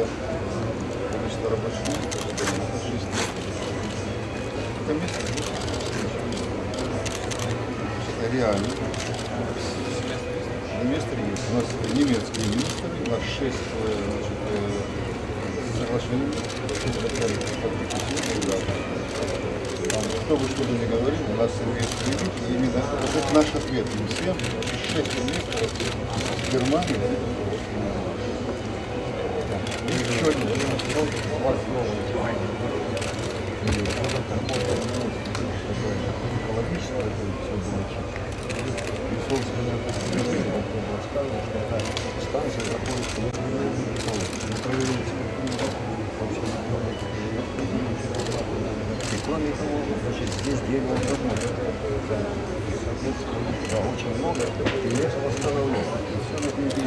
значит, рабочее место, это 6 лет. Это место реально. Семестр есть. У нас немецкие министры, у нас 6 соглашений. Кто бы что бы ни говорил, у нас советские люди, и именно это наш ответ им всем. 6 министров Германии. И еще один. Экологическое все было чисто. И, собственно, рассказывал, что эта станция находится на проверении и кроме того, значит, здесь дерево работает. Соответственно, очень много, и лес восстановлен. И все на книге